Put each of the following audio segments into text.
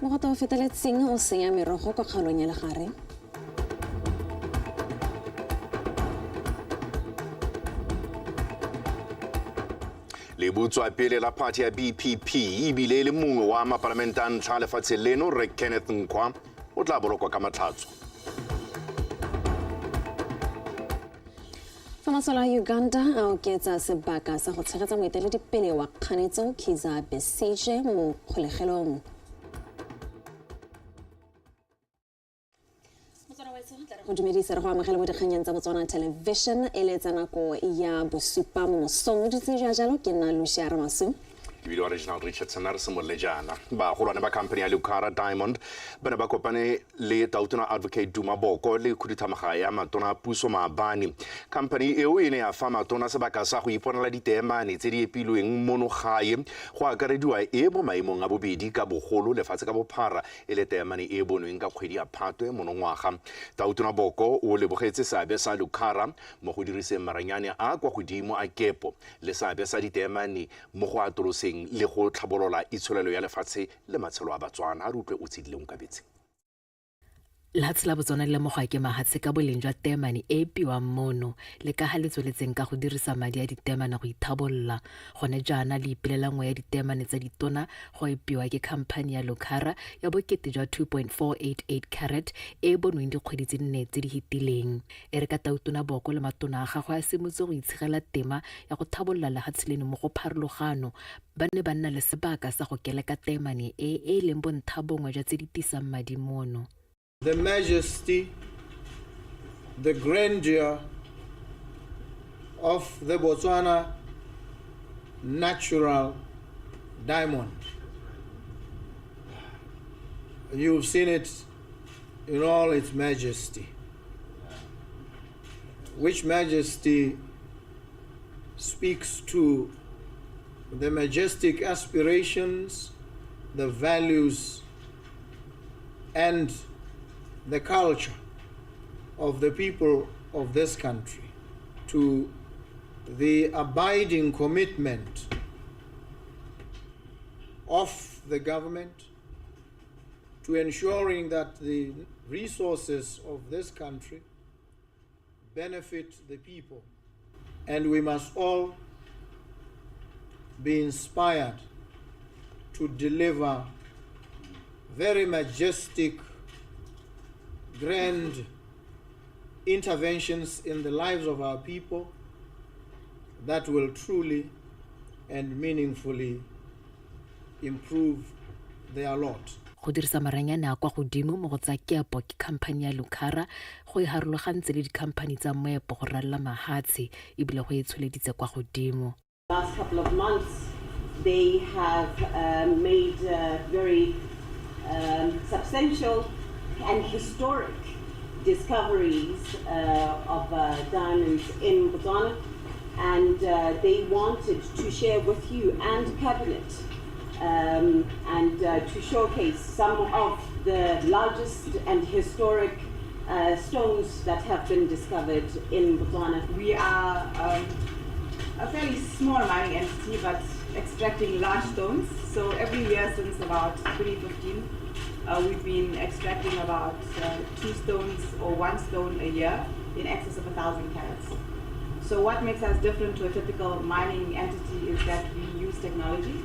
Mogote o feteletseng o senya merogo kwa kgaolong ya Legare. Le butswa pele la party ya BPP ibile le mongwe wa mapalamenta a ntlha lefatshe leno re Kenneth Nkhwa o tla bolokwa ka matlhatso. Masolo a Uganda a oketsa sebaka sa go tshegetsa moeteledipele wa kganetso Kizza Besigye mo kgolegelong. Go dumedisa re go amogela mo dikganyeng tsa Botswana Television e le tsa nako ya bosupa mo mosong di tse jalo ke nna Lucara masu. Video original Richardson a re semolle jana ba golwane ba company ya Lucara Diamond bana ba kopane le tautona advocate Duma Boko le khudithamaga ya matona puso maabane company eo e ne ya fa matona sebaka sa go iponela ditemane tse di epilweng mono gae go akarediwa e mo maemong a bobedi ka bogolo lefatshe ka bophara e le temane e bonweng ka kgwedi ya Phatwe monongwaga tautona Boko o lebogetse seabe sa Lucara mo go diriseng maranyane a kwa godimo a kepo le seabe sa ditemane mo go atoloseng le go tlhabolola itsholelo ya lefatshe le matshelo a Batswana a rutlwe o tshedileng ka betse. Lefatshe la Botswana le mogwa ke mahatshe ka boleng jwa temane e piwang mono le ka haletsweletseng ka go dirisa madi a ditemane go ithabolla gone jaana le ipelela nngwe ya ditemane tsa ditona go epiwa ke khamphane ya Lucara ya bokete jwa 2.488 carat e bonweng dikgwedi tse 4 tse di hitileng e re ka tautona Boko le matona a gagwe a simotse go itshegela tema ya go thabolla lefatshe leno mo go pharologano ba ne ba nna le sebaka sa go keleka temane e leng bonthabongwe jwa tse di tisang madi mono. The majesty, the grandeur of the Botswana natural diamond. You've seen it in all its majesty, which majesty speaks to the majestic aspirations, the values, and the culture of the people of this country, to the abiding commitment of the government to ensuring that the resources of this country benefit the people. And we must all be inspired to deliver very majestic, grand interventions in the lives of our people that will truly and meaningfully improve their lot. Go dirisa maranyane a kwa godimo mo go tsa kepo ke khamphane ya Lucara go e harologantse le dikhamphane tsa moepo go ralla mahatshe ebile go itsholeditse kwa godimo. Last couple of months they have made very substantial and historic discoveries of diamonds in Botswana, and they wanted to share with you and Cabinet and to showcase some of the largest and historic stones that have been discovered in Botswana. We are a fairly small mining entity but extracting large stones. So every year since about 2015, we've been extracting about 2 stones or 1 stone a year in excess of 1,000 carats. So what makes us different to a typical mining entity is that we use technology.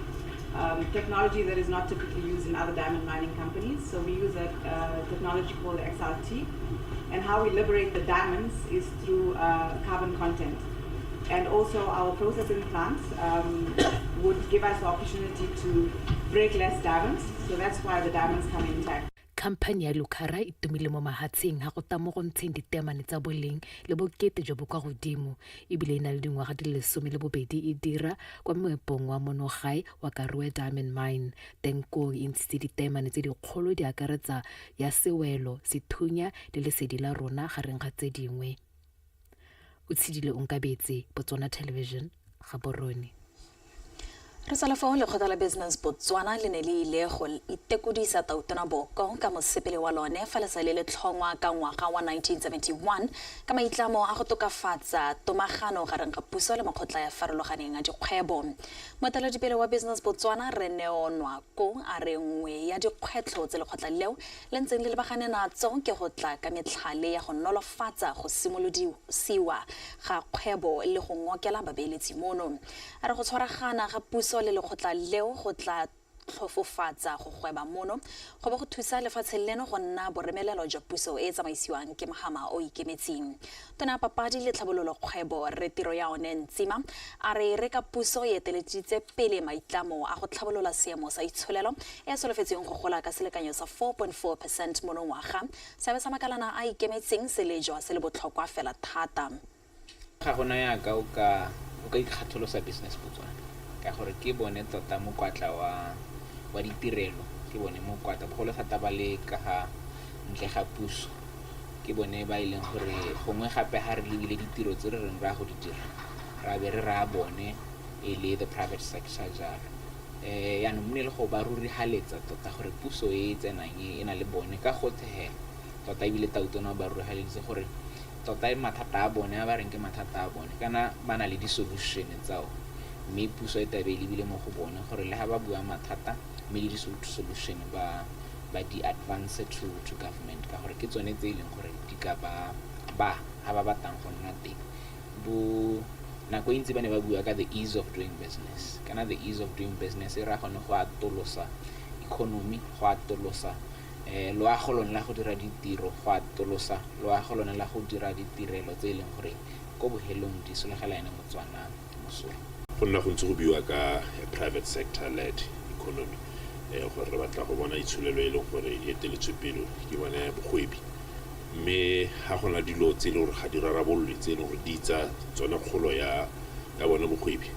Technology that is not typically used in other diamond mining companies. So we use a technology called XRT, and how we liberate the diamonds is through carbon content. And also our processing plants would give us the opportunity to break less diamonds, so that's why the diamonds come intact. Khamphane ya Lucara e tumile mo mahatsheng ha go tamo go ntsheng ditemane tsa boleng le bokete jo bo kwa godimo ebile ina le dingwaga di le 12 e dira kwa moepong wa monogae wa Karoo Diamond Mine tenko e ntshitse ditemane tse dikgolo di akaretsa ya sewelo sethunya le lesedi la rona gareng ga tse dingwe. O tshidile Onkabetse, Botswana Television, Gaborone. Re sa lefo le kgotla la business Botswana le ne le ile go itekodisa tautona boko ka mosepele wa lone fa le sa le tlhongwa ka ngwaga wa 1971 ka maitlamo a go tokafatsa tomagano gareng ga puso le makgotla ya farologaneng a dikgwebo. Moeteledipele wa business Botswana NAKO a re nngwe ya dikgwetlho tse lekgotla leo le ntseng le lebagane natso ke go tla ka metlhale ya go nolofatsa go simolodiwa ga kgwebo le go ngokela babeeletsi mono. A re go tshwaragana ga puso le lekgotla leo go tla tlhofofatsa go gweba mono go ba go thusa lefatshe leno go nna boremelelo jwa puso e tsamaisiwang ke mogama o ikemetseng. Tona papadi le tlhabololo kgwebo re tiro ya one Ntsima a re reka puso e eteleditse pele maitlamo a go tlhabolola seemo sa itsholelo e solofetseng go gola ka selekanyo sa 4.4% mono ngwaga. Seabe sa makalana a ikemetseng se le jwa se le botlhokwa fela thata. Ga gona ya ka o ka ikgatholosa business Botswana ka gore ke bone tota mokwatla wa ditirelo ke bone mokwatla bogolo thata ba le ka ga ntle ga puso ke bone ba ileng gore gongwe gape ha re lebile ditiro tse re reng ra go di dira ra be re ra bone e le the private sector jalo ya no mne le go ba ruri haletsa tota gore puso e tsenang e na le bone ka go thehela tota ibile tautona ba ruri haletse gore tota e mathata a bone a ba reng ke mathata a bone kana ba na le di solution tsao mme puso e tabe le bile mo go bone gore le ha ba bua mathata mme le di solution ba di advance to government ka gore ke tsone tse ileng gore di ka ba ha ba batang go nna teng nako e ntse ba ne ba bua ka the ease of doing business kana the ease of doing business e ra gone go atolosa economy go atolosa loago lone la go dira ditiro go atolosa loago lone la go dira ditirelo tse ileng gore ko bohelong di solegela ene Motswana mosola go nna go ntse go biwa ka private sector led economy gore re batla go bona itshulelo e leng gore e eteletswe pele ke bone bogwebi mme ha gona dilo tse le gore ga di rarabolwe tse le gore di tsa tsone kgolo ya bone bogwebi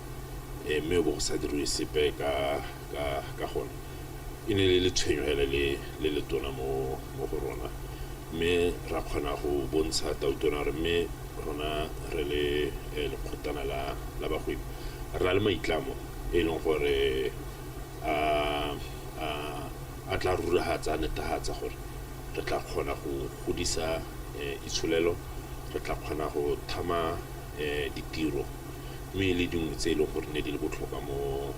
mme bo go sa dirwe sepe ka gone e ne le tshwenyo hela le tona mo go rona mme ra kgona go bontsha tautona re mme rona re le lekgotlana la bagwebi re na le maitlamo e leng gore a tla rurahatsa netehatsa gore re tla kgona go godisa itshulelo re tla kgona go thama ditiro mme le dingwe tse e leng gore ne di le botlhokwa mo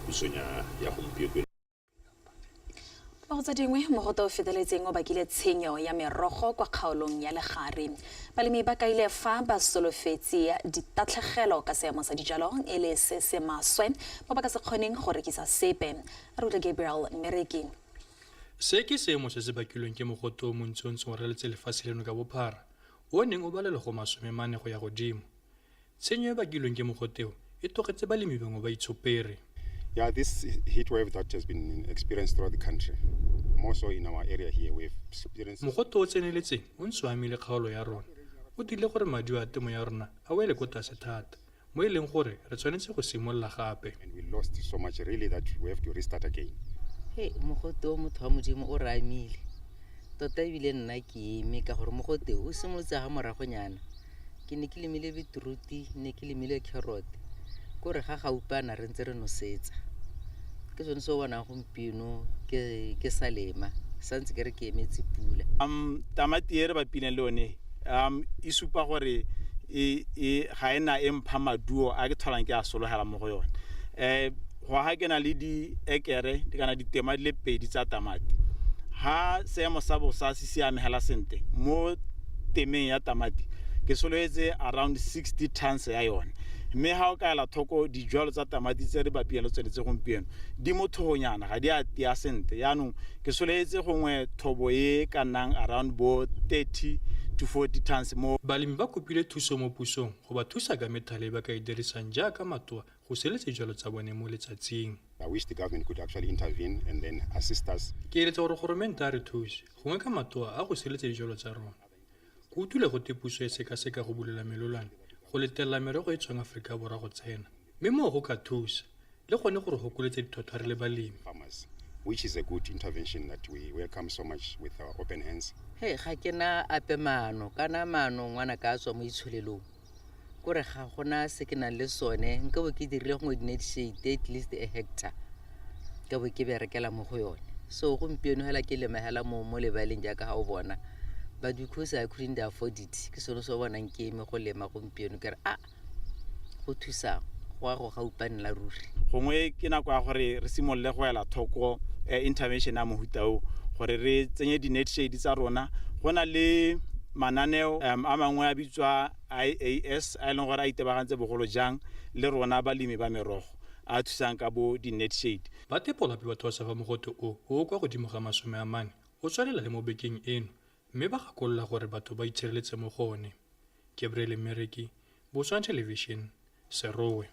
pusong ya gompieno. Go tsa dingwe mogote o feteletseng o bakile tshenyo ya merogo kwa kgaolong ya legare. Balemi ba kaile fa ba solofetse ditatlhegelo ka seemo sa dijalo e le se se maswe mo ba ka se kgoneng go rekisa sepe. Ruta Gabriel Mereki. Se ke seemo se se bakilweng ke mogote o montsi o reletse lefatshe leno ka bophara o neng o balela go 40 go ya godimo. Tshenyo e bakilweng ke mogoteo e togetse balemi bangwe ba itshopere. Yeah, this heat wave that has been experienced throughout the country, more so in our area here, we've experienced... Mogote o tseneletseng o ntse o amile kgaolo ya rona. O dile gore madio a temo ya rona a wele ko tlase thata, mo e leng gore re tshwanetse go simolola gape. And we lost so much really that we have to restart again. Hey, mogote o motho wa modimo o re amile. Tota ebile nna ke eme ka gore mogote o simolotse ga moragonyana. Ke ne ke lemile beetroot, ne ke lemile carrot. Kore ga gaupana re ntse re nosetsa ke tsone se o bona gompieno ke salema santse ke re ke emetse pula tamati e re ba pina le one e supa gore ga ena empha maduo a ke tholang ke a sologela mo go yone go ga ke na le di ekere di kana ditema le pedi tsa tamati ha seemo sa bosa se siamela sente mo temeng ya tamati ke soletse around 60 tons ya yone mme ha o ka la thoko dijwalo tsa tamati tse re ba pielo tse gompieno di mothonyana ga di a tia sente yaanong ke soletse gongwe thobo e kanang around bo 30 to 40 tons mo balemi ba kopile thuso mo pusong go ba thusa ka methale ba ka e dirisang jaaka matoa go seletsa dijwalo tsa bone mo letsatsing. I wish the government could actually intervene and then assist us. Ke eletsa gore goromente a re thuse gongwe ka matoa a go seletsa dijwalo tsa rona go utule go tepuso e seka go bulela melolwane go letela merogo e tswang Afrika Borwa go tsena mme mo go ka thusa le gone gore go koletse dithothwa re le balemi which is a good intervention that we welcome so much with our open hands. Hey, ga ke na ape maano kana maano ngwana ka tswa mo itsholelong kore ga gona se ke nang le sone nka bo ke dirile go di-net shade at least a hectare ka bo ke berekela mo go yone so gompieno hela ke lemegela mo lebaleng jaaka ga o bona but because I couldn't afford it ke sone so bonang ke eme go lema gompieno ke re go thusa go go gaupanela ruri gongwe ke nako ya gore re simolle go ela thoko intervention ya mohutao gore re tsenye di-net shade tsa rona go na le mananeo a mangwe a bitswa IAS a leng gore a itebagantse bogolo jang le rona balemi ba merogo a thusang ka bo di-net shade ba tepolape batho ba sa fa mogote o kwa godimo ga 40 o tswalela le mo bekeng eno mme ba gakolola gore batho ba itshireletse mo go one Gabriel Mereki BOTSWANA Television Serowe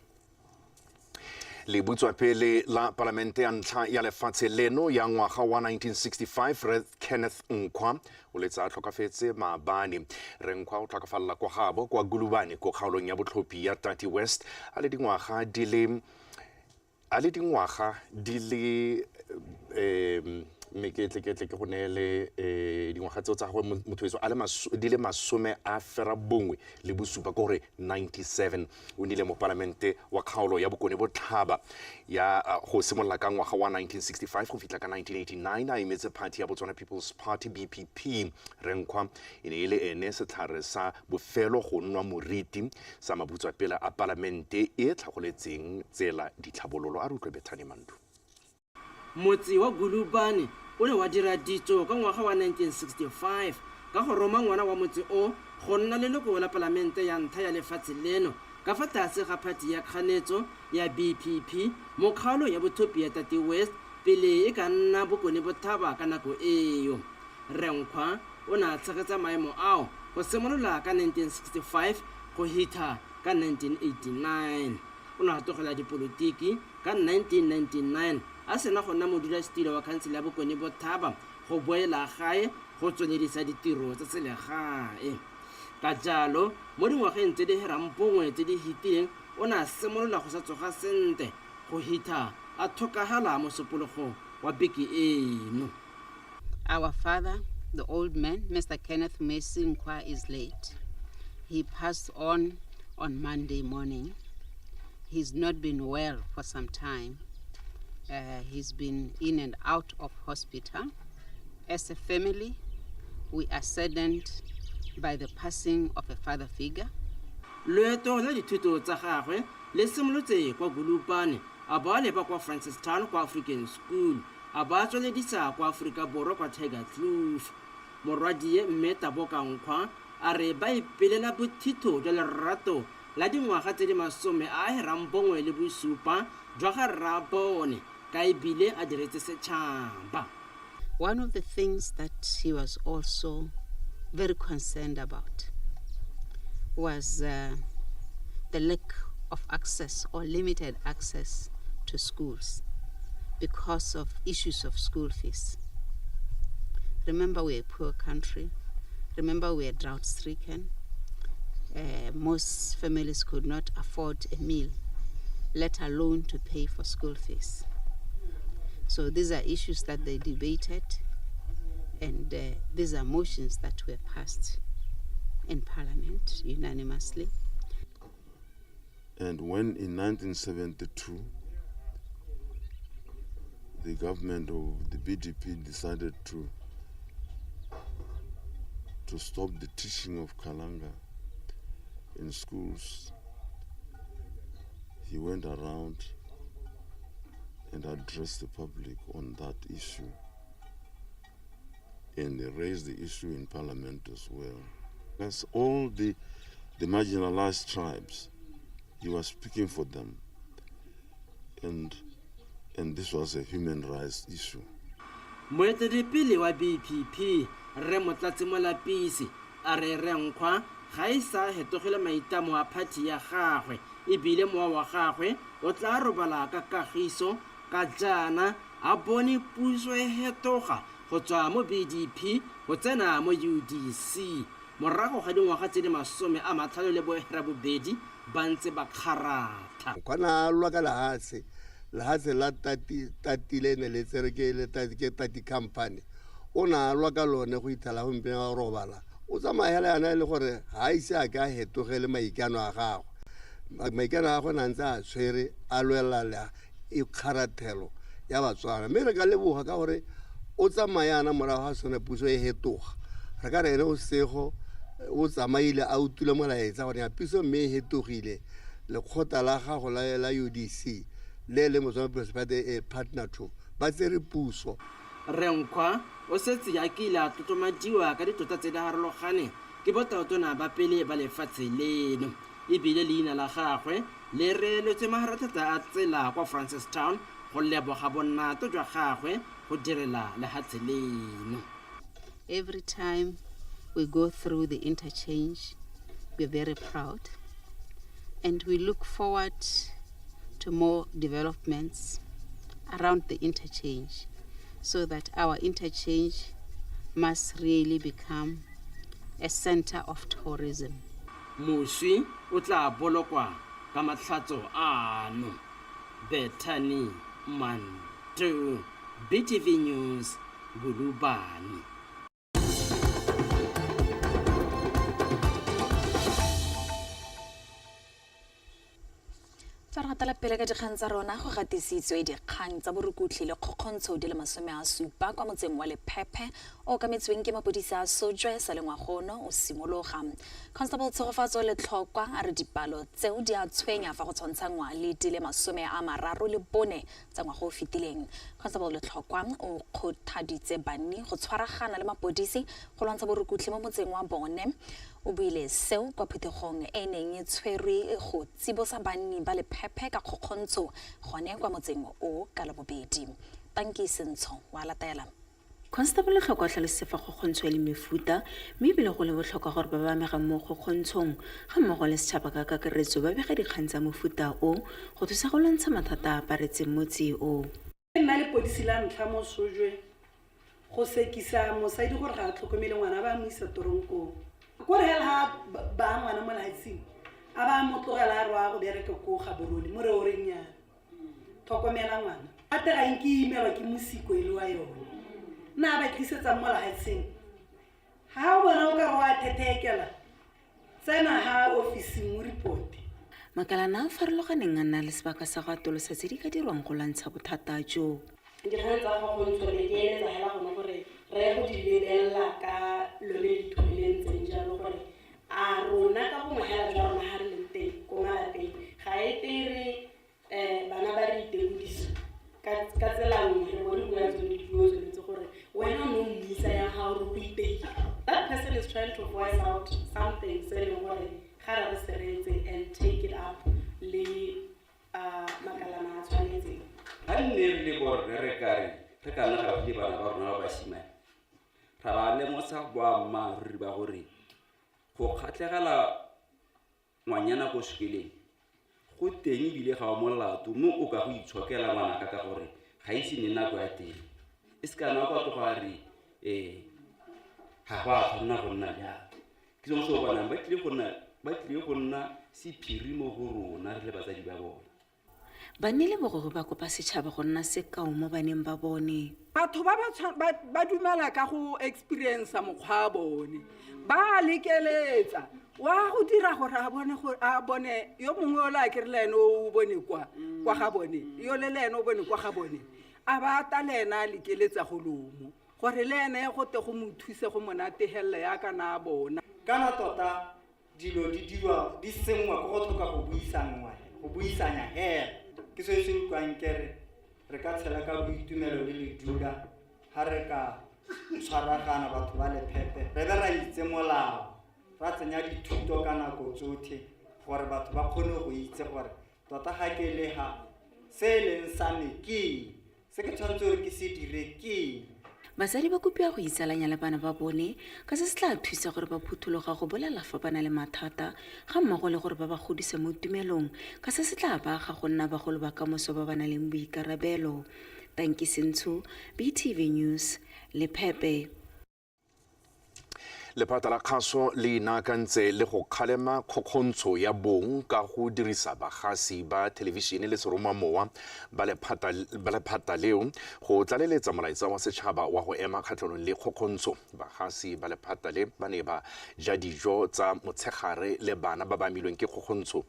le butswapele la palamente ya ntlha ya lefatshe leno ya ngwaga wa 1965 Kenneth Nkhwa o letsa tlhokafetse maabane re Nkhwa o tlhokafalela kwa gabo kwa Gulubane ko kgaolong ya botlhophi ya Tati West a le dingwaga di le meketle ke go neele dingwaga tseo tsa go mothoeso a le masome a fera bongwe le bosupa ko gore 97 o nile mo palamente wa kgaolo ya bokone botlhaba ya go simolola ka ngwaga wa 1965 go fitla ka 1989 a emetse party ya Botswana People's Party BPP re Nkhwa e ne e le ene setlhare sa bofelo go nwa moriti sa mabutswapele a palamente e tlhagoletseng tsela ditlhabololo a re utlwe Bethany Mandu motse wa Gulubane o ne wa dira ditso ka ngwaga wa 1965 ka go roma ngwana wa motse o go nna leloko la palamente ya ntlha ya lefatshe leno ka fa tlase ga phati ya kganetso ya BPP mo kgaolo ya botlhophi ya Tati West pele e ka nna bokone bothaba ka nako eo re Nkhwa o ne a tshegetsa maemo ao go simolola ka 1965 go hitha ka 1989 o ne a tlogela dipolotiki ka 1999 a sena go nna modulasetilo wa khansele ya bokone bothaba go boela gae go tsweledisa ditiro tsa selegae ka jalo mo dingwageng tse di herang bongwe tse di hitileng o ne a simolola go sa tsoga sente go hitha a thokagala mo sepologong wa beke eno. Our father, the old man, Mr. Kenneth Nkhwa, is late. He passed on Monday morning. He's not been well for some time. He's been in and out of hospital. As a family, we are saddened by the passing of a father figure. Leeto la dithuto tsa gagwe le simolotse kwa Gulubane a ba leba kwa Francistown kwa African School a ba tsweledisa kwa Afrika Borwa kwa Tiger Kloof. Morwadie mme Taboka Nkhwa a re ba ipelela bothitho jwa lerato la dingwaga tse di masome a herang bongwe le bosupa jwa ga LABONE ka ebile a diretse setšhaba. One of the things that he was also very concerned about was the lack of access or limited access to schools because of issues of school fees. Remember, we're a poor country. Remember, we're drought-stricken. Most families could not afford a meal, let alone to pay for school fees. So these are issues that they debated, and these are motions that were passed in Parliament unanimously. And when in 1972, the government of the BDP decided to stop the teaching of Kalanga in schools, he went around and addressed the public on that issue. And they raised the issue in Parliament as well. That's all the marginalized tribes. He was speaking for them. And this was a human rights issue. Moeteledipele wa BPP re Motlatsimolapisi a re Nkhwa ga e sa hetogela maitamo a phathi ya gagwe ebile mowa wa gagwe o tla robala ka kagiso ka jana a bone puso e hetoga go tswa mo BDP go tsena mo UDC morago ga dingwaga tse di masome a matlhano le bohera bobedi ba ntse ba kgaratha. Kwana lwa ka lahatse la tatile ne le tsereke le ke Tati company o na lwa ka lone go ithala go mpeng ga robala o tsamaya le yana le gore ha ise a ka hetogele maikano a gago maikano a go nantse a tshwere a lwela e kgarathelo ya Batswana mme re ka leboga ka gore o tsamayana morago ga sone puso e hetoga re ka re ene o sego o tsamaile a utule molaetsa gore ya puso mme e hetogile lekgotla la gago la UDC le Mozambique Prosperity Partner to ba tsere puso re Nkhwa o setse ya kile a totomadiwa ka ditota tse di harologane ke botaotona ba pele ba lefatshe leno e bile leina la gagwe le reeletswe maharathata a tsela kwa Francistown go leboga bonnato jwa gagwe go direla lefatshe leno. Every time we go through the interchange, we're very proud and we look forward to more developments around the interchange so that our interchange must really become a center of tourism. Moswi o tla bolokwa ka matlhatso ano. Bethany Mantu, BTV News, Bulubani. Fa re gatela pele ka dikgang tsa rona go gatisitswe dikgang tsa borukutli le kgokgontsho di le 70 kwa motseng wa Lephephe o ka metsweng ke mapodisa a Sojwe sa lengwagono o simologa. Constable Tshegofatso le Tlhokwa a re dipalo tseo di a tshwenya fa go tshwantsha ngwale di le 34 tsa ngwago o fetileng. Constable le Tlhokwa o kgothaditse banni go tshwaragana le mapodisi go lwantsha borukutli mo motseng wa bone. O buile seo kwa phuthegong e neng e tshwerwe go tsibosa banni ba Lephephe ka kgokgontsho gone kwa motseng o ka labobedi. Tanki Sentsho wa latela. Constable Tlhokwa tlhalosetsa kgokgontsho le mefuta mme bile go le botlhokwa gore ba amega mo kgokgontshong ga mmogo le setšhaba ka kakaretso ba bega dikgang tsa mofuta o go thusa go lwantsha mathata a aparetseng motse o. Nna le podisi la ntlha mo Sojwe go sekisa mosadi gore ga a tlhokomele ngwana ba mo isa toronkong. Gore ha ba ngwana mo laitsing a ba mo tlogela a rwa go bereka ko ga borole mo re o reng ya tlhokomela ngwana a tega inki imelwa ke musiko ile wa yona na ba tlisetsa mo laitsing ha o bona o ka rwa thetekela tsena ha ofising mo report Makalana a farologaneng a nna le sebaka sa go atolosa tse di ka dirwang go lwantsha bothata jo. Dikgang tsa go ntse le ke eletsa hela gone gore re go di lebella ka lone ditholeng tse jalo gore a rona ka go mohela jwa rona ha re le teng ko malapeng ga e tere bana ba re itekodiso ka tsela nngwe re bone go ya tsone dipuo tse gore wena no mmisa ya ha o go iteke. That person is trying to voice out something saying gore ga re seretse and take it up le Makalana a tshwanetse ha nne le borre re kare re ka nna ga le bana ba rona ba basimane ra ba le mosa bwa ma re ba gore go khatlegela ngwanyana go sekeleng go teng bile ga mo lato mo o ka go itshokela ngwana ka gore ga ise nna go ya teng iska na go to gare ha ba gona go nna ya ke so so bana ba tlile go nna sephiri mo go rona re le batsadi ba bona. Ba nnile bogoro ba kopa setšhaba go nna sekao mo baneng ba bone. Batho ba dumela ka go experience mokgwa bone ba lekeletsa wa go dira gore a bone yo mongwe o la ke re leno o bone kwa ga bone yo le leno o bone kwa ga bone a ba ta lena lekeletsa go lomo gore lene go te go mothuse go monategella ya kana bona kana tota dilo di dirwa di sengwa go tlhoka go buisanya he ke se se kwankere re ka tshela ka boitumelo le ledula ha re ka tshwaragana batho ba Lephephe re be ra itse molao ra tsenya dithuto ka nako tsotlhe gore batho ba kgone go itse gore tota ga ke le ha se leng sa me ke se ke tshwanetse gore ke se dire ke. Basadi ba kopiwa go itsalanya le bana ba bone ka se se tla thusa gore ba phuthologa go bolela fa bana le mathata ga mmogo le gore ba ba godise mo tumelong ka se se tla ba ga go nna bagolo ba kamoso ba bana le boikarabelo. Tanki Sentsho, BTV News, Lephephe. lephata la kgaso le inakantse le go kgalema kgokgontsho ya bong ka go dirisa bagasi ba thelebišene le seromamowa ba lephata leo go tlaleletsa molaetsa wa setšhaba wa go ema kgatlhanong le kgokgontsho. Bagasi ba lephata le ba ne ba ja dijo tsa motshegare le bana ba ba amilweng ke kgokgontsho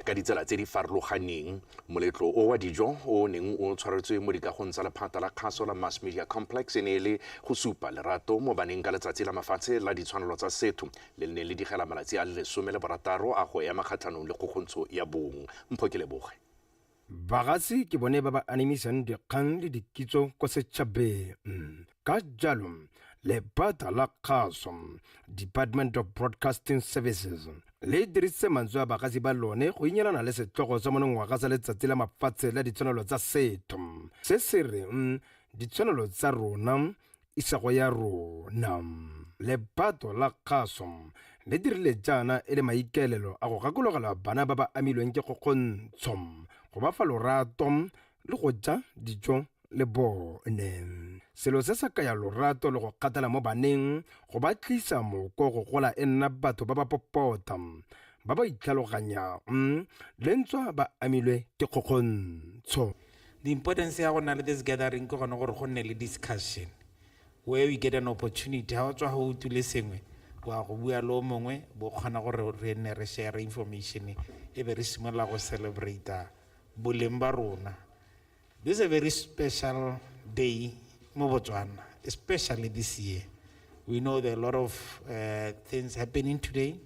ka ditsela tse di farologaneng. Moletlo o wa dijo o neng o tshwaretswe mo dikagong tsa lephata la kgaso la mass media complex e ne le go supa lerato mo baneng ka letsatsi la mafatshe la ditshwanelo tsa setho le ne le digela malatsi a le 16 a go ema kgatlhanong le kgokgontsho ya bong. Mpho ke leboge. Bagasi ke bone ba ba animisang dikgang le dikitso ko setšhabeng. Ka jalo lephata la kgaso Department of Broadcasting Services le dirisitse mantswe a bagasi ba lone go inyelana le setlogo sa monongwaga sa letsatsi la mafatshe la ditshwanelo tsa setho se se reng ditshwanelo tsa rona isago ya rona. Lepato la kgaso le dirile jaana e le maikaelelo a go gakologela bana ba ba amilweng ke kgokgontsho go ba fa lorato le go ja dijo le bone. Selo se sa kaya lorato le go kgathala mo baneng go ba tlisa moko go gola e nna batho ba ba popota ba ba itlhaloganyang le ntswa ba amilwe ke kgokgontsho. The importance ya go na le this gathering ke gone gore go nne le discussion where we get an opportunity ha o tswa go utule sengwe wa go bua le o mongwe bo kgona gore re nne re share information e be re simolla go celebrate boleng ba rona. This is a very special day mo Botswana, especially this year. We know there are a lot of things happening today.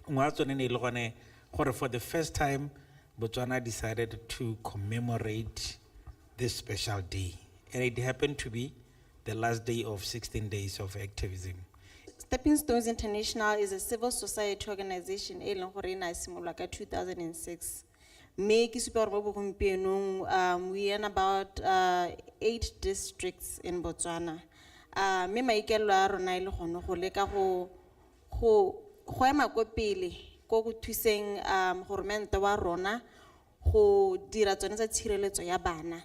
For the first time, Botswana decided to commemorate this special day. And it happened to be the last day of 16 days of activism. Stepping Stones International is a civil society organization in 2006. We are in about 8 districts in Botswana. Me maikelo a rona ile gone go leka go ema ko pele go go thuseng government wa rona go dira tsone tsa tshireletso ya bana.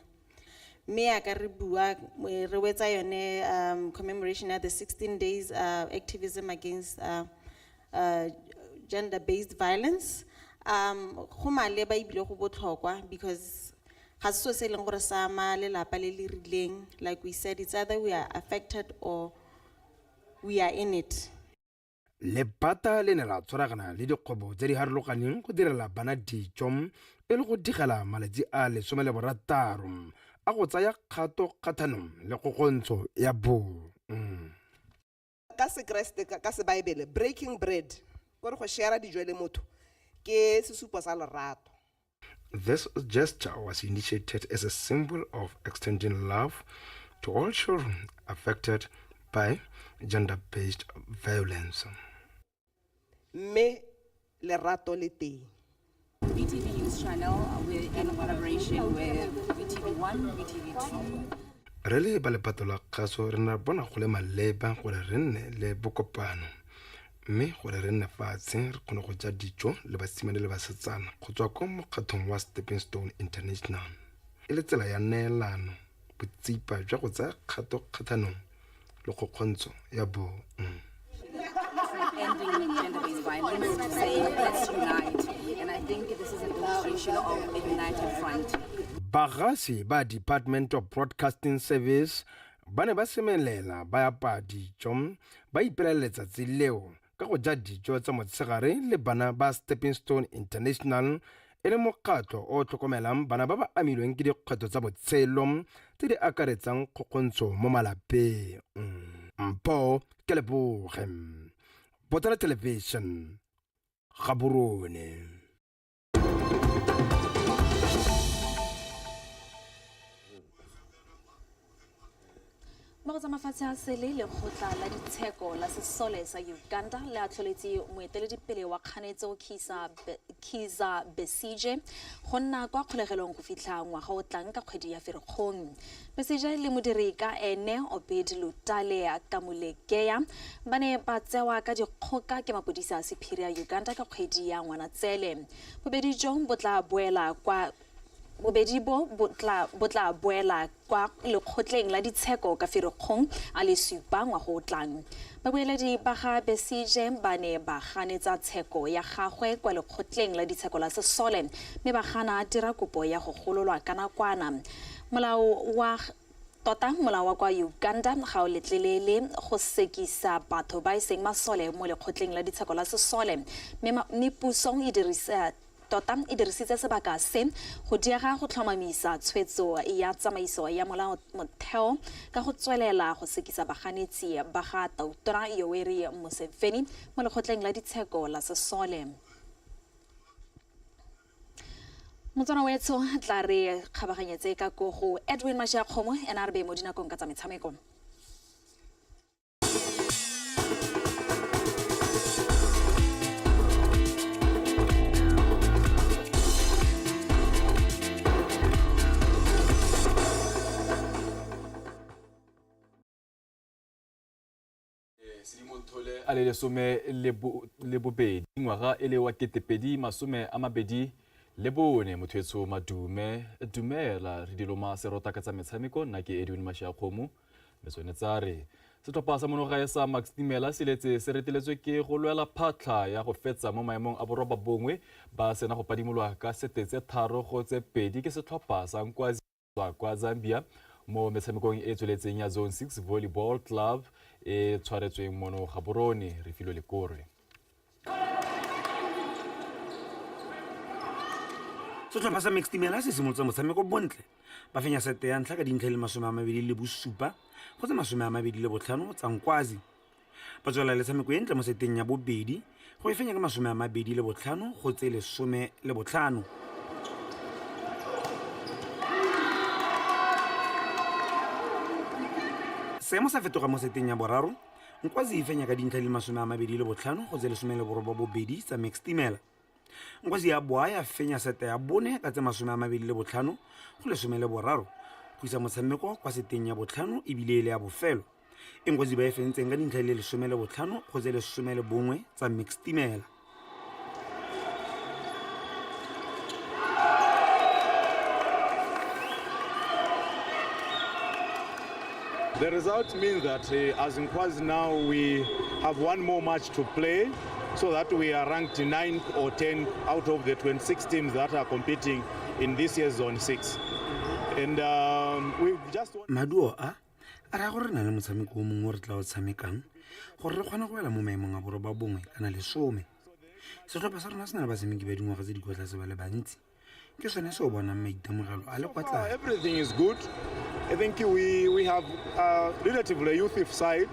Me a ka re bua re wetsa yone commemoration of the 16 days activism against gender-based violence. Go maleba ibile go botlhokwa because ga se so se leng gore sa ma le lapa le le rileng. Like we said, it's either we are affected or we are in it. Lephata le ne la tshwaragana le dikgobo tse di harologaneng go direla bana dijo e le go digela malatsi a 16 a go tsaya kgato kgathanong le kgokgontsho ya bong. Ka se Kriste ka se Bible breaking bread gore go share dijo le motho ke sesupo sa lerato. This gesture was initiated as a symbol of extending love to all children affected by gender-based violence. Me lerato le teng. BTV News Channel, we're in collaboration with BTV1, BTV2. Re le ba lepato la kgaso re na bona go le maleba gore re nne le bokopano mme gore re nne fatshe re kgone go ja dijo le basimane le basetsana go tswa ko mokgatlhong wa Stepping Stone International e le tsela ya neelano botsipa jwa go tsaya kgato kgathanong le kgokgontsho ya bong. Ending gender-based violence, to say let's unite, and I think this is a demonstration of a united front. Bagasi ba Department of Broadcasting Service ba ne ba semelela ba apa dijo ba ipeeletsa tsileo ka go ja dijo tsa motshegare le bana ba Stepping Stone International e le mokgatlho o tlhokomelang bana ba ba amilweng ke dikgwetlho tsa botshelo tse di akaretsang kgokgontsho mo malapeng. Mpho ke leboge. Botswana Television, Gaborone. Mo tsa mafatshe a sele le khotla la ditsheko la sesole sa Uganda le a tlholetse moeteledipele wa kganetso Kizza Besigye go nna kwa kgolegelong go fitlha ngwaga o tlang ka kgwedi ya Ferikgong. Besigye le modiri ka ene Obed Lutale ka Mulekeya ba ne ba tsewa ka dikgoka ke mapodisa a sephiri ya Uganda ka kgwedi ya Ngwanatsele. Bobedi jo bo tla boela kwa bobedi bo botla boela kwa lekgotleng la ditsheko ka Ferikgong a le 7 ngwaga o tlang. Babueledi ba ga Besije ba ne ba ganetsa tsheko ya gagwe kwa lekgotleng la ditsheko la Sesole mme ba gana dira kopo ya go gololwa ka nakwana. Molao wa kwa Uganda ga o letlelele go sekisa batho ba iseng masole mo lekgotleng la ditsheko la Sesole mme puso e dirisitse sebaka se go diega go tlhomamisa tshwetso ya tsamaiso ya molao motheo ka go tswelela go sekisa baganetsi ba ga Tona Yoweri Museveni mo lekgotleng la ditsheko la Sesole. Motswana wetso tla re kgabaganyetse ka go Edwin Mashakgomo NRB mo dinakong ka tsa metshameko. SEDIMONTHOLE a le lesome le bobedi ngwaga e le wa 2024 motho madume dumela re diloma serota ka tsa metshameko nna ke Edwin Mashakgomo me tshwanetsa re setlhopha sa monogae sa Max Timela se letse se reteletswe ke go lwela phatlha ya go fetsa mo maemong a boroba bongwe ba sena go padimolwa ka 7-3 ke setlhopha sa Nkhwa kwa Zambia mo metshamekong e tsweletseng ya Zone 6 Volleyball Club e tshwaretsweng mono Gaborone re filo lekore. Setlhopha sa Max Timela se simolotse motshameko bontle ba fenya sete ya ntlha ka dintlha le 27 go tsa 25 tsa Nkwazi ba tswela le tshameko e ntle mo seteng ya bobedi go e fenya ka 25 go tse 15. Seemo sa fetoga mo seteng ya boraro Nkwazi e fenya ka dintlha le 25 go tse 12 tsa Max Timela. Nkwazi ya boa ya fenya sete ya bone ka tse 25 go 13 go isa motshameko kwa seteng ya botlhano ebile le ya bofelo. Nkwazi ba e fentseng ka dintlha le 15 go tse 11 tsa Max Timela. The result means that as Nkwazi now we have one more match to play so that we are ranked 9th or 10th out of the 26 teams that are competing in this year's Zone 6. And we've just Maduo a ra gore na le motshameko mongwe re tla o tshamekang gore re kgone go ela mo maemong a boroba bongwe kana le 10. Setlhopha sa rona se na le basemeki ba dingwaga tse di kwa tlase ba le bantsi. Ke sone se o bonang maitemogelo a le kwa tlase. Everything is good. I think we have a relatively youthful side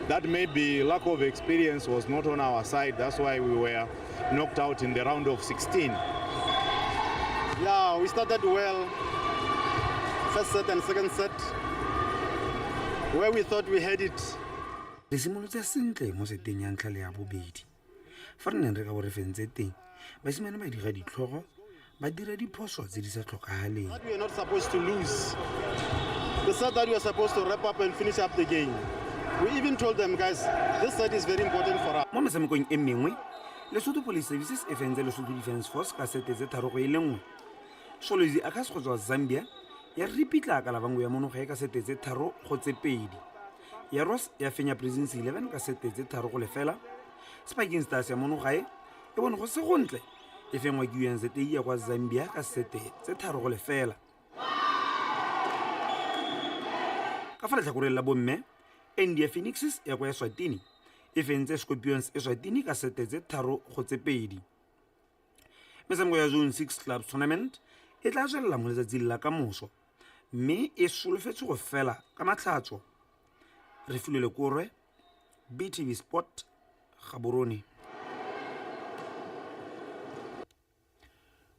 that maybe lack of experience was not on our side. That's why we were knocked out in the round of 16. Yeah, we started well. First set and second set, where we thought we had it. Re simolotse sentle mo seteng ya ntlha le ya bobedi. Fa re neng re ka bo re fentse teng, basimane ba dira ditlhogo ba dira diphoso tse di sa tlhokagaleng. We are not supposed to lose. They said that we are supposed to wrap up and finish up the game. We even told them, guys, this set is very important for us. Mo metshamekong e mengwe, Lesotho Police Services e fentse Lesotho Defence Force ka sete tse 3-1. Sholozi a ka se go tswa Zambia ya ripitla ka la bangwe ya monogae ka sete tse 3-2. Ya Ross ya fenya Presence 11 ka sete tse 3-0. Spiking Stars ya monogae e bone go se gontle e fengwa ke UNZA ya kwa Zambia ka sete tse 3-0. Ka fa letlhakoreng la bomme India Phoenixes ya kwa Eswatini e fentse Scorpions Eswatini ka sete tse 3-2. Metshameko ya Zone 6 Club Tournament e tla tswelela mo letsatsing la kamoso mme e solofetse go fela ka matlhatso. Re filwe lekorwe BTV Sport Gaborone.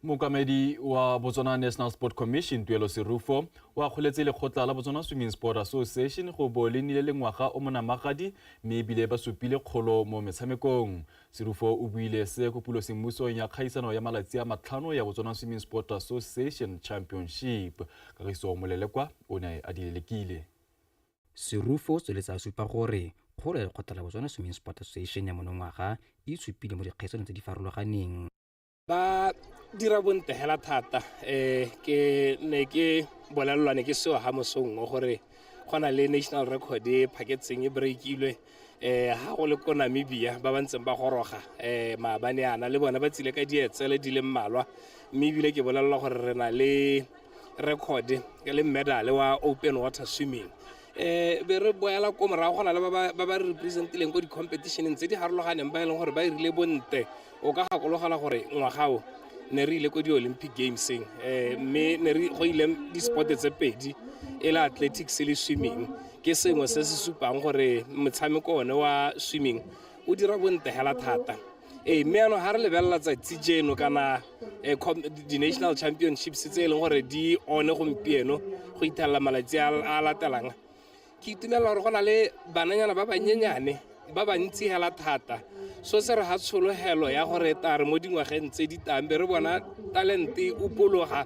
Mokamedi wa Botswana National Sport Commission Tuelo Serufo wa kgoletse lekgotla la Botswana Swimming Sport Association go bo le nile lengwaga o monamagadi mme bile ba supile kgolo mo metshamekong. Serufo o buile se go pulo semmuso ya kgaisano ya malatsi a 5 ya Botswana Swimming Sport Association Championship ka riso molelekwa o ne a dilelekile. Serufo se letsa supa gore kgolo ya lekgotla la Botswana Swimming Sport Association ya monongwaga e supile mo dikgaisano tse di farologaneng. ba dira bonte hela thata ke ne ke bolelwane ke seo ha mosong gore gona le national record e phaketseng e breakilwe ha go le ko Namibia ba bantseng ba goroga maabane ana le bona ba tsile ka dietsele di le mmalwa mme bile ke bolela gore re na le record le medal wa open water swimming be re boela ko morago gona le ba ba representileng ko di-competitioneng tse di harologaneng ba e leng gore ba irile bonte o ka gakologela gore ngwagao ne re ile ko di-olympic gameseng mme ne re go ile di-sport tse pedi e le athletics le swimming ke sengwe se se supang gore motshameko one wa swimming o dira bonte hela thata mme ano ha re lebelela tsatsi jeno kana di-national championships tse e leng gore di one gompieno go ithelela malatsi a latelang ke itumelela gore go na le bananyana ba banyenyane ba bantsi hela thata so se re ha tshologelo ya gore tare mo dingwageng tse di tang be re bona talente upologa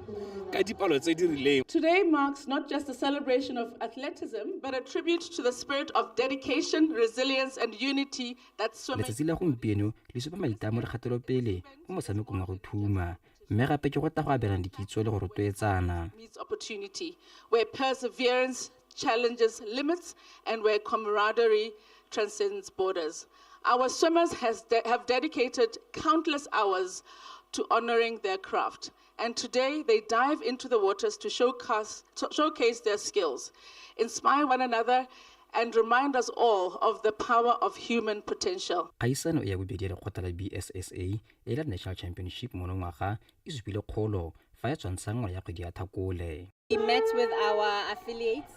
ka dipalo tse di rileng. Today marks not just a celebration of athleticism but a tribute to the spirit of dedication, resilience and unity that swimming. Letsatsi la gompieno le supa maitamo le kgatelopele mo motshamekong wa go thuma mme gape ke go ta go abelana dikitso le go rotloetsana. Meets opportunity where perseverance challenges limits and where camaraderie transcends borders. Our swimmers have dedicated countless hours to honoring their craft, and today they dive into the waters to showcase their skills, inspire one another, and remind us all of the power of human potential. Kgaisano ya bobedi ya lekgotla la BSSA e la National Championship monongwaga e supile kgolo fa ya tshwantsha ngwaga ya kgwedi ya Thakole. We met with our affiliates.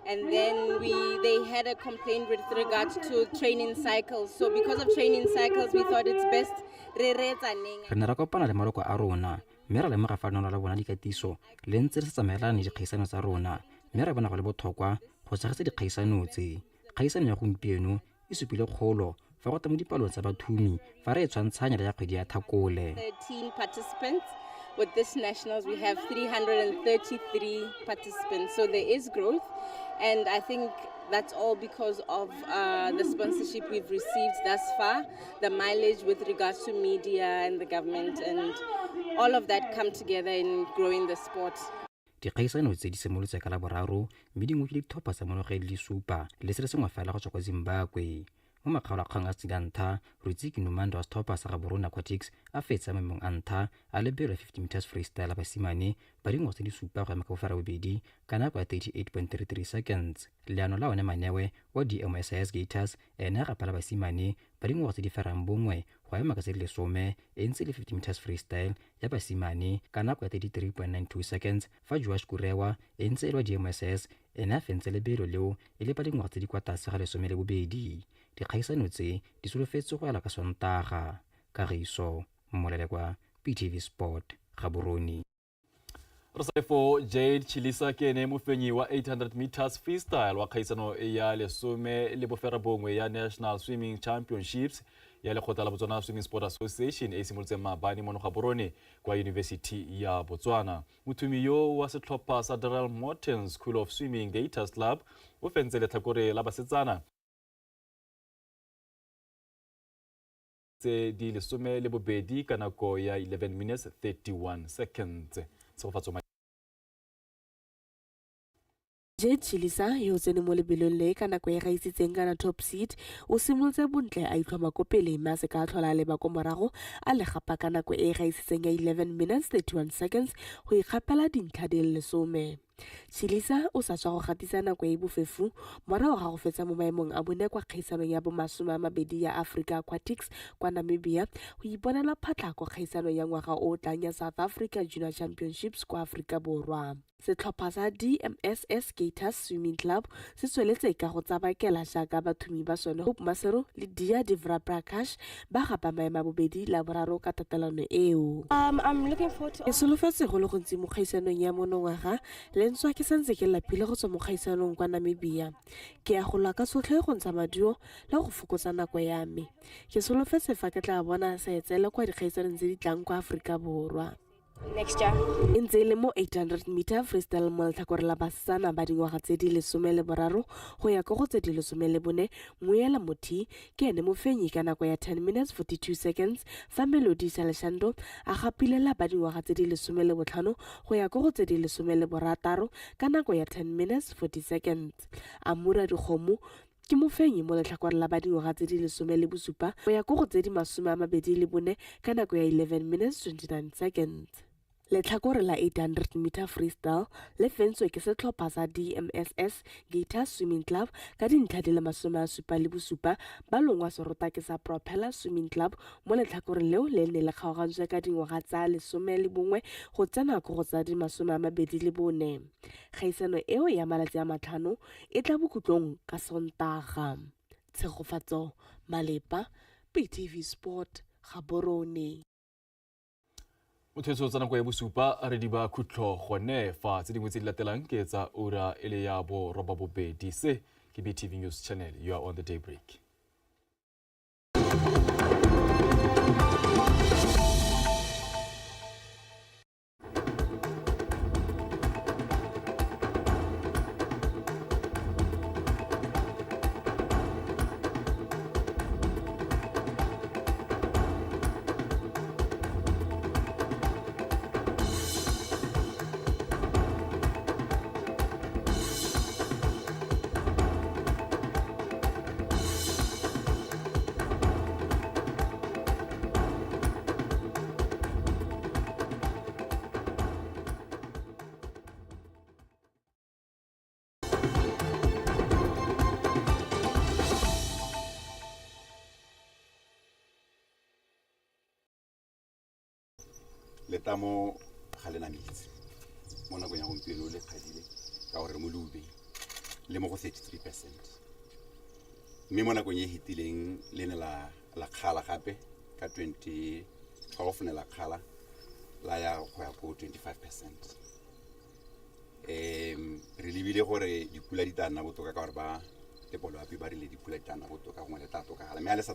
And then they had a complaint with regards to training cycles. So because of training cycles, we thought it's best re ne ra kopana le maroko a rona mme ra lemoga fa lona la bona dikatiso le ntse re tsamaelane dikgaisano tsa rona mme re bona go le botlhokwa go tshegetsa dikgaisano tse. Kgaisano ya gompieno e supile kgolo fa go tla mo dipalong tsa bathumi fa re e tshwantshanya le ya kgwedi ya Thakole. 13 participants. With this nationals, we have 333 participants. So there is growth. And I think that's all because of the sponsorship we've received thus far, the mileage with regards to media and the government, and all of that come together in growing the sport. Dikgaisano tse di simolotse ka la boraro mme dingwe ke dithopa tsa monoge le supa le se re sengwe fela go tswa kwa Zimbabwe. Mo makgaolakgang a tsidantha Rutsiki Numanda wa stopper sa Gaborone Aquatics a fetsa maemong a ntlha a lebelo 50 meters freestyle a basimane ba dingwaga tse di supa go ema ka bofara bobedi ka nako ya 38.33 seconds. Leano la one Manewe wa DMSIS Gators ene a gapala basimane ba dingwaga tse di ferang bongwe go ema ka tse di lesome e ntse le 50 meters freestyle ya basimane ka nako ya 33.92 seconds fa Joash Kurewa e ntse e le wa DMSIS ene a fentse lebelo leo e le ba dingwaga tse di kwa tlase ga lesome le bobedi. Dikgaisano tse di solofetse go ela ka Sontaga. Kagiso Mmolele kwa PTV Sport Gaborone. Resefo Jade Chilisa ke ene mofenyi wa 800 meters freestyle wa kgaisano ya lesome le bofera bongwe ya National Swimming Championships ya lekgotla la Botswana Swimming Sport Association e simolotse maabane mo Gaborone kwa University ya Botswana. Mothumi yo wa setlhopha sa Darrell Morton School of Swimming Gators Club o fentse letlhakore la basetsana tse di lesome le bobedi ka nako ya 11 minutes 31 seconds. Jade Chilisa yo tsene mo lebelong le ka nako e gaisitseng kana top seed o simolotse bontle a itlhoma ko pele mme a se ka tlhola le ba ko morago a le gapa ka nako e gaisitseng ya 11 minutes 31 seconds go ikgapela dintlha di le lesome. Chilisa o sa tswa go gatisa nako e bofefu morago ga go fetsa mo maemong a bone kwa kgaisanong ya bo-20 ya Africa Aquatics kwa Namibia go iponela phatlhako kgaisano ya ngwaga o tlang ya South Africa Junior Championships kwa Afrika Borwa. Setlhopha sa DMSS Gators Swimming Club se tsweletse ka go tsabakela jaaka bathumi ba sone Hope Masero le Dia Divra Prakash ba gapa maema bobedi la boraro ka tatelano eo. I'm looking forward to... E solofetse go le gontsi mo kgaisanong ya monongwaga lentswa ke santse ke lapile go tswa mo kgaisanong kwa Namibia. Ke a go la ka sotlhe go ntsha maduo le go fokotsa nako ya me. Ke solofetse fa ke tla bona se etsele kwa dikgaisanong tse di tlang kwa Afrika Borwa. next year. e ntse e le mo 800 meter freestyle mo letlhakore la basetsana ba dingwaga tse di 13 go ya go tse di 14 Moela Mothi ke ene mofenyi ka nako ya 10 minutes 42 seconds fa Melody Saleshando a gapilela ba dingwaga tse di 15 go ya go tse di 16 ka nako ya 10 minutes 40 seconds. Amura Dikgomo ke mofenyi mo letlhakore la ba dingwaga tse di 17 go ya go tse di 24 ka nako ya 11 minutes 29 seconds. Letlhakore la 800 meter freestyle le fentswe ke setlhopha sa DMSS Gator Swimming Club ka dintlha di le 77 ba longwa serota ke sa Propeller Swimming Club mo letlhakoreng leo le ne le kgaogantswe ka dingwaga tsa 11 go tsena go tsa di 24. Kgaisano eo ya malatsi a matlhano e tla bokutlong ka Sontaga. Tshegofatso Malepa, PTV Sport, Gaborone. Mothetso tsa nako ya bosupa re di ba khutlo gone fa tse dingwe tse di latelang ke tsa ura ele ya bo roba bobedi se ke BTV News Channel. You are on the daybreak. Letamo galena mitse mo nakong ya gompieno le kgadile ka gore mo lube le mo go 33%, mme mo nakong e hitileng le ne la kgala gape ka 2012 ne la kgala la ya go ya go 25%. Re lebile gore dipula di tla nna botoka ka gore ba tepoloapi ba rile dipula di tla nna botoka gongwe le tla tokagala mme a le sa